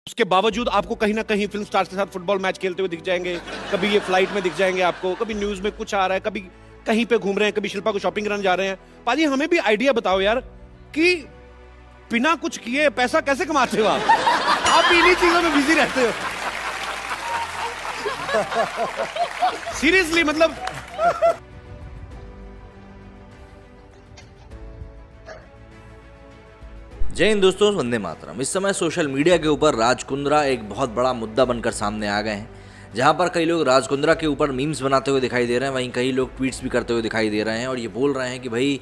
उसके बावजूद आपको कहीं ना कहीं फिल्म स्टार्स के साथ फुटबॉल मैच खेलते हुए दिख जाएंगे, कभी ये फ्लाइट में दिख जाएंगे आपको, कभी न्यूज में कुछ आ रहा है, कभी कहीं पे घूम रहे हैं, कभी शिल्पा को शॉपिंग कराने जा रहे हैं। पाजी हमें भी आइडिया बताओ यार कि बिना कुछ किए पैसा कैसे कमाते हो आप भी इन्हीं चीजों में बिजी रहते हो। सीरियसली मतलब जय हिंद दोस्तों, वंदे मातरम। इस समय सोशल मीडिया के ऊपर राज कुंद्रा एक बहुत बड़ा मुद्दा बनकर सामने आ गए हैं, जहां पर कई लोग राज कुंद्रा के ऊपर मीम्स बनाते हुए दिखाई दे रहे हैं, वहीं कई लोग ट्वीट्स भी करते हुए दिखाई दे रहे हैं और ये बोल रहे हैं कि भाई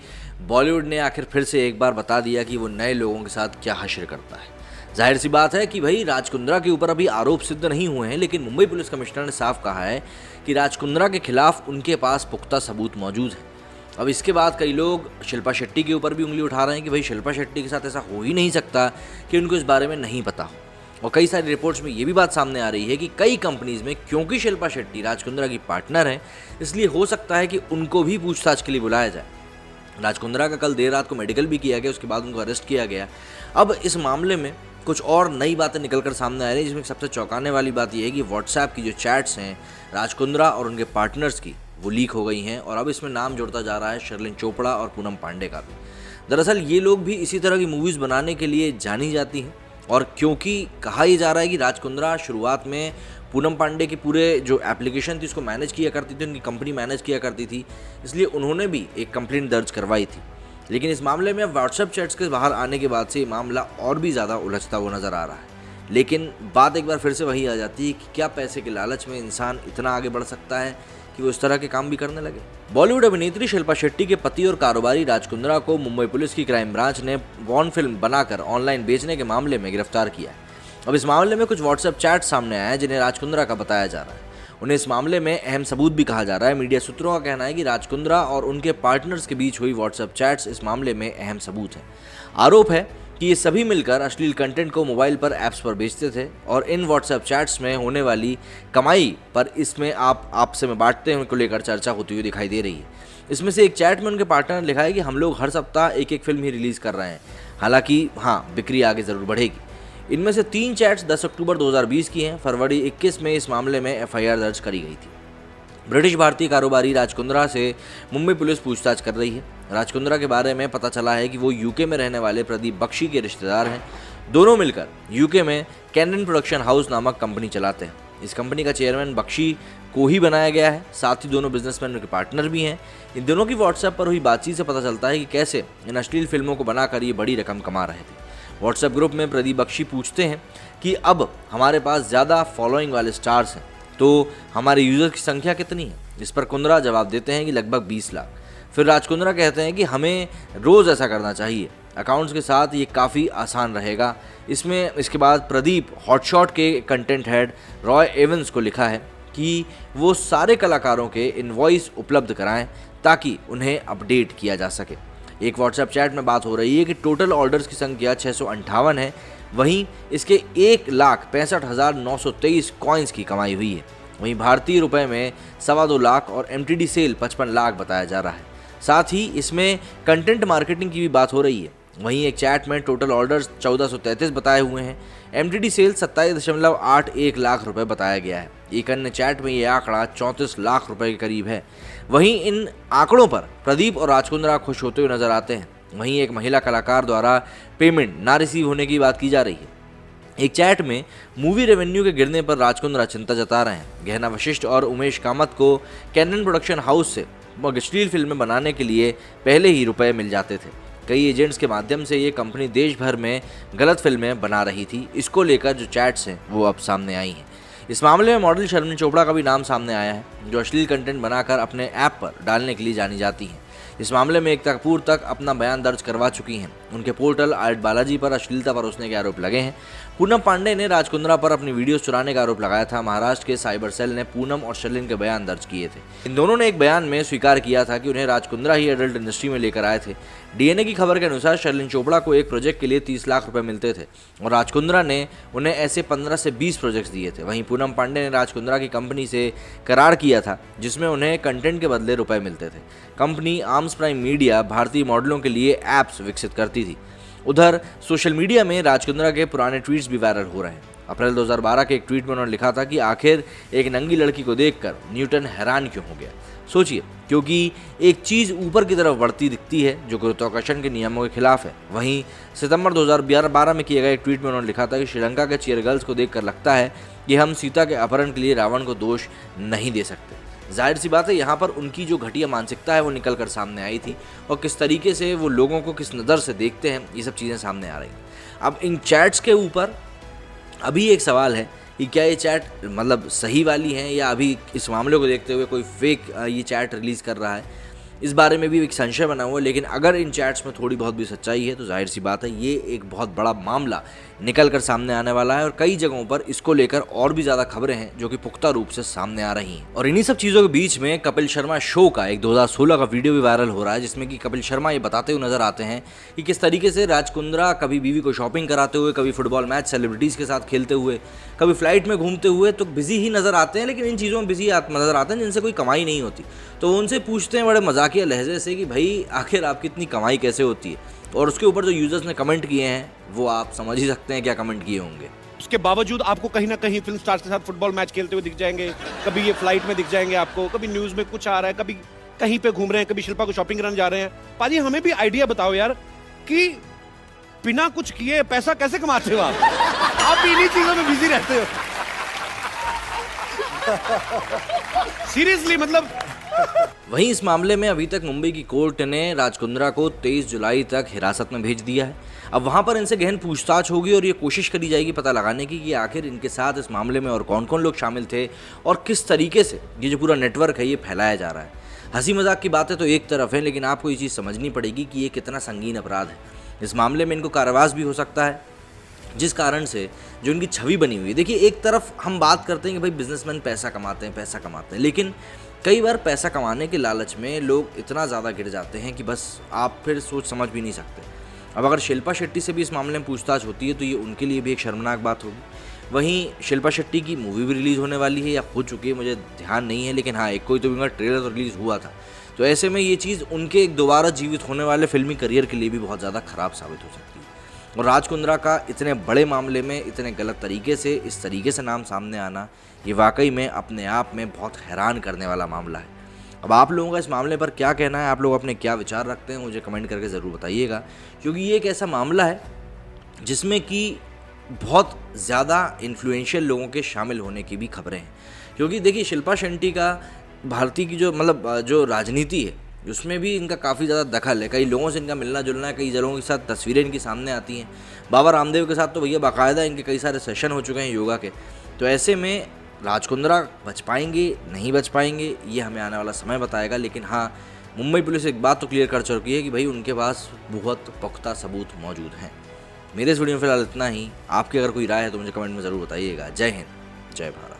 बॉलीवुड ने आखिर फिर से एक बार बता दिया कि वो नए लोगों के साथ क्या हश्र करता है। जाहिर सी बात है कि भाई राज कुंद्रा के ऊपर अभी आरोप सिद्ध नहीं हुए हैं, लेकिन मुंबई पुलिस कमिश्नर ने साफ कहा है कि राज कुंद्रा के खिलाफ उनके पास पुख्ता सबूत मौजूद है। अब इसके बाद कई लोग शिल्पा शेट्टी के ऊपर भी उंगली उठा रहे हैं कि भाई शिल्पा शेट्टी के साथ ऐसा हो ही नहीं सकता कि उनको इस बारे में नहीं पता हो। और कई सारी रिपोर्ट्स में ये भी बात सामने आ रही है कि कई कंपनीज में क्योंकि शिल्पा शेट्टी राज कुंद्रा की पार्टनर है, इसलिए हो सकता है कि उनको भी पूछताछ के लिए बुलाया जाए। राज कुंद्रा का कल देर रात को मेडिकल भी किया गया, उसके बाद उनको अरेस्ट किया गया। अब इस मामले में कुछ और नई बातें निकलकर सामने आ रही है, जिसमें सबसे चौंकाने वाली बात यह है कि व्हाट्सएप की जो चैट्स हैं राज कुंद्रा और उनके पार्टनर्स की, वो लीक हो गई हैं और अब इसमें नाम जुड़ता जा रहा है शर्लिन चोपड़ा और पूनम पांडे का भी। दरअसल ये लोग भी इसी तरह की मूवीज़ बनाने के लिए जानी जाती हैं और क्योंकि कहा यह जा रहा है कि राज कुंद्रा शुरुआत में पूनम पांडे की पूरे जो एप्लीकेशन थी उसको मैनेज किया करती थी, उनकी कंपनी मैनेज किया करती थी, इसलिए उन्होंने भी एक कंप्लेंट दर्ज करवाई थी। लेकिन इस मामले में व्हाट्सएप चैट्स के बाहर आने के बाद से ये मामला और भी ज़्यादा उलझता हुआ नज़र आ रहा है। लेकिन बात एक बार फिर से वही आ जाती है कि क्या पैसे के लालच में इंसान इतना आगे बढ़ सकता है कि वो इस तरह के काम भी करने लगे। बॉलीवुड अभिनेत्री शिल्पा शेट्टी के पति और कारोबारी राज कुंद्रा को मुंबई पुलिस की क्राइम ब्रांच ने वॉर्न फिल्म बनाकर ऑनलाइन बेचने के मामले में गिरफ्तार किया है। अब इस मामले में कुछ व्हाट्सएप चैट सामने आए हैं जिन्हें राज कुंद्रा का बताया जा रहा है। उन्हें इस मामले में अहम सबूत भी कहा जा रहा है। मीडिया सूत्रों का कहना है कि राज कुंद्रा और उनके पार्टनर्स के बीच हुई व्हाट्सएप चैट्स इस मामले में अहम सबूत है। आरोप है कि ये सभी मिलकर अश्लील कंटेंट को मोबाइल पर ऐप्स पर बेचते थे और इन व्हाट्सएप चैट्स में होने वाली कमाई पर इसमें आपसे में बांटते हुए को लेकर चर्चा होती हुई दिखाई दे रही है। इसमें से एक चैट में उनके पार्टनर ने लिखा है कि हम लोग हर सप्ताह एक एक फिल्म ही रिलीज़ कर रहे हैं, हालांकि हाँ, बिक्री आगे ज़रूर बढ़ेगी। इनमें से 3 चैट्स 10 अक्टूबर 2020 की हैं। फरवरी 21 में इस मामले में एफआईआर दर्ज करी गई थी। ब्रिटिश भारतीय कारोबारी राज कुंद्रा से मुंबई पुलिस पूछताछ कर रही है। राज कुंद्रा के बारे में पता चला है कि वो यूके में रहने वाले प्रदीप बख्शी के रिश्तेदार हैं। दोनों मिलकर यूके में कैनन प्रोडक्शन हाउस नामक कंपनी चलाते हैं। इस कंपनी का चेयरमैन बख्शी को ही बनाया गया है, साथ ही दोनों बिजनेसमैन उनके पार्टनर भी हैं। इन दोनों की व्हाट्सएप पर हुई बातचीत से पता चलता है कि कैसे इन अश्लील फिल्मों को बनाकर ये बड़ी रकम कमा रहे थे। व्हाट्सएप ग्रुप में प्रदीप बख्शी पूछते हैं कि अब हमारे पास ज़्यादा फॉलोइंग वाले स्टार्स हैं तो हमारे यूज़र की संख्या कितनी है। इस पर कुंद्रा जवाब देते हैं कि लगभग 20 लाख। फिर राज कुंद्रा कहते हैं कि हमें रोज़ ऐसा करना चाहिए, अकाउंट्स के साथ ये काफ़ी आसान रहेगा। इसके बाद प्रदीप हॉटशॉट के कंटेंट हेड रॉय एवंस को लिखा है कि वो सारे कलाकारों के इनवॉइस उपलब्ध कराएं ताकि उन्हें अपडेट किया जा सके। एक व्हाट्सएप चैट में बात हो रही है कि टोटल ऑर्डर्स की संख्या 658 है, वहीं इसके 1,65,923 कॉइन्स की कमाई हुई है। वहीं भारतीय रुपए में 2.25 लाख और एमटीडी सेल 55 लाख बताया जा रहा है। साथ ही इसमें कंटेंट मार्केटिंग की भी बात हो रही है। वहीं एक चैट में टोटल ऑर्डर्स 1433 बताए हुए हैं, एमटीडी सेल 27.81 लाख रुपए बताया गया है। एक अन्य चैट में ये आंकड़ा 34 लाख रुपए के करीब है। वहीं इन आंकड़ों पर प्रदीप और राज कुंद्रा खुश होते हुए नजर आते हैं। वहीं एक महिला कलाकार द्वारा पेमेंट ना रिसीव होने की बात की जा रही है। एक चैट में मूवी रेवेन्यू के गिरने पर राज कुंद्रा चिंता जता रहे हैं। गहना वशिष्ठ और उमेश कामत को कैनन प्रोडक्शन हाउस से अश्लील फिल्में बनाने के लिए पहले ही रुपए मिल जाते थे। कई एजेंट्स के माध्यम से ये कंपनी देश भर में गलत फिल्में बना रही थी। इसको लेकर जो चैट्स हैं वो अब सामने आई हैं। इस मामले में मॉडल शर्लिन चोपड़ा का भी नाम सामने आया है, जो अश्लील कंटेंट बनाकर अपने ऐप पर डालने के लिए जानी जाती हैं। इस मामले में एकता कपूर तक अपना बयान दर्ज करवा चुकी हैं। उनके पोर्टल आर्ट बालाजी पर अश्लीलता परोसने के आरोप लगे हैं। पूनम पांडे ने राज कुंद्रा पर अपनी वीडियोस चुराने का आरोप लगाया था। महाराष्ट्र के साइबर सेल ने पूनम और शर्लिन के बयान दर्ज किए थे। इन दोनों ने एक बयान में स्वीकार किया था कि उन्हें राज कुंद्रा ही एडल्ट इंडस्ट्री में लेकर आए थे। डीएनए की खबर के अनुसार शर्लिन चोपड़ा को एक प्रोजेक्ट के लिए 30 लाख रुपए मिलते थे और राज कुंद्रा ने उन्हें ऐसे 15 से 20 प्रोजेक्ट्स दिए थे। वहीं पूनम पांडे ने राज कुंद्रा की कंपनी से करार किया था जिसमें उन्हें कंटेंट के बदले रुपए मिलते थे। कंपनी आर्म्स प्राइम मीडिया भारतीय मॉडलों के लिए ऐप्स विकसित करती थी। उधर सोशल मीडिया में राज कुंद्रा के पुराने ट्वीट्स भी वायरल हो रहे हैं। अप्रैल 2012 के एक ट्वीट में उन्होंने लिखा था कि आखिर एक नंगी लड़की को देखकर न्यूटन हैरान क्यों हो गया। सोचिए, क्योंकि एक चीज़ ऊपर की तरफ बढ़ती दिखती है जो गुरुत्वाकर्षण के नियमों के खिलाफ है। वहीं सितंबर 2012 में किए गए एक ट्वीट में उन्होंने लिखा था कि श्रीलंका के चीयर गर्ल्स को देखकर लगता है कि हम सीता के अपहरण के लिए रावण को दोष नहीं दे सकते। जाहिर सी बात है, यहाँ पर उनकी जो घटिया मानसिकता है वो निकल कर सामने आई थी और किस तरीके से वो लोगों को किस नज़र से देखते हैं, ये सब चीज़ें सामने आ रही हैं। अब इन चैट्स के ऊपर अभी एक सवाल है कि क्या ये चैट मतलब सही वाली हैं या अभी इस मामले को देखते हुए कोई फेक ये चैट रिलीज़ कर रहा है, इस बारे में भी एक संशय बना हुआ है। लेकिन अगर इन चैट्स में थोड़ी बहुत भी सच्चाई है तो जाहिर सी बात है ये एक बहुत बड़ा मामला निकल कर सामने आने वाला है और कई जगहों पर इसको लेकर और भी ज़्यादा खबरें हैं जो कि पुख्ता रूप से सामने आ रही हैं। और इन्हीं सब चीज़ों के बीच में कपिल शर्मा शो का एक 2016 का वीडियो भी वायरल हो रहा है, जिसमें कि कपिल शर्मा ये बताते हुए नजर आते हैं कि किस तरीके से राज कुंद्रा कभी बीवी को शॉपिंग कराते हुए, कभी फुटबॉल मैच सेलिब्रिटीज़ के साथ खेलते हुए, कभी फ्लाइट में घूमते हुए, तो बिजी ही नजर आते हैं। लेकिन इन चीज़ों में बिजी नजर आते हैं जिनसे कोई कमाई नहीं होती। तो वो उनसे पूछते हैं बड़े मजाकिया लहजे से कि भाई आखिर आपकी इतनी कमाई कैसे होती है, और उसके ऊपर जो यूजर्स ने कमेंट किए हैं वो आप समझ ही सकते हैं क्या कमेंट किए होंगे। उसके बावजूद आपको कहीं ना कहीं फिल्म स्टार्स के साथ फुटबॉल मैच खेलते हुए दिख जाएंगे, कभी ये फ्लाइट में दिख जाएंगे आपको, कभी न्यूज में कुछ आ रहा है, कभी कहीं पे घूम रहे हैं, कभी शिल्पा को शॉपिंग कराने जा रहे हैं। पाजी हमें भी आइडिया बताओ यार कि बिना कुछ किए पैसा कैसे कमाते हो आप भी इन्हीं चीजों में बिजी रहते हो। सीरियसली मतलब। वहीं इस मामले में अभी तक मुंबई की कोर्ट ने राज कुंद्रा को 23 जुलाई तक हिरासत में भेज दिया है। अब वहां पर इनसे गहन पूछताछ होगी और ये कोशिश करी जाएगी पता लगाने की कि आखिर इनके साथ इस मामले में और कौन कौन लोग शामिल थे और किस तरीके से ये जो पूरा नेटवर्क है ये फैलाया जा रहा है। हंसी मजाक की बातें तो एक तरफ है, लेकिन आपको ये चीज़ समझनी पड़ेगी कि ये कितना संगीन अपराध है। इस मामले में इनको कारावास भी हो सकता है, जिस कारण से जो इनकी छवि बनी हुई है। देखिए, एक तरफ हम बात करते हैं कि भाई बिजनेसमैन पैसा कमाते हैं, लेकिन कई बार पैसा कमाने के लालच में लोग इतना ज़्यादा गिर जाते हैं कि बस आप फिर सोच समझ भी नहीं सकते। अब अगर शिल्पा शेट्टी से भी इस मामले में पूछताछ होती है तो ये उनके लिए भी एक शर्मनाक बात होगी। वहीं शिल्पा शेट्टी की मूवी भी रिलीज़ होने वाली है या हो चुकी है, मुझे ध्यान नहीं है, लेकिन हाँ एक कोई तो उनका ट्रेलर तो रिलीज़ हुआ था। तो ऐसे में ये चीज़ उनके एक दोबारा जीवित होने वाले फिल्मी करियर के लिए भी बहुत ज़्यादा ख़राब साबित हो सकती है। और राज कुंद्रा का इतने बड़े मामले में इतने गलत तरीके से इस तरीके से नाम सामने आना, ये वाकई में अपने आप में बहुत हैरान करने वाला मामला है। अब आप लोगों का इस मामले पर क्या कहना है, आप लोग अपने क्या विचार रखते हैं, मुझे कमेंट करके ज़रूर बताइएगा, क्योंकि ये एक ऐसा मामला है जिसमें कि बहुत ज़्यादा इन्फ्लुएंशियल लोगों के शामिल होने की भी खबरें हैं। क्योंकि देखिए, शिल्पा शेट्टी का भारतीय की जो राजनीति है उसमें भी इनका काफ़ी ज़्यादा दखल है। कई लोगों से इनका मिलना जुलना है, कई लोगों के साथ तस्वीरें इनकी सामने आती हैं। बाबा रामदेव के साथ तो भैया बाकायदा इनके कई सारे सेशन हो चुके हैं योगा के। तो ऐसे में राज कुंद्रा बच पाएंगे नहीं बच पाएंगे ये हमें आने वाला समय बताएगा। लेकिन हाँ, मुंबई पुलिस एक बात तो क्लियर कर चुकी है कि भाई उनके पास बहुत पुख्ता सबूत मौजूद हैं। मेरे इस वीडियो में फिलहाल इतना ही। आपकी अगर कोई राय है तो मुझे कमेंट में ज़रूर बताइएगा। जय हिंद, जय भारत।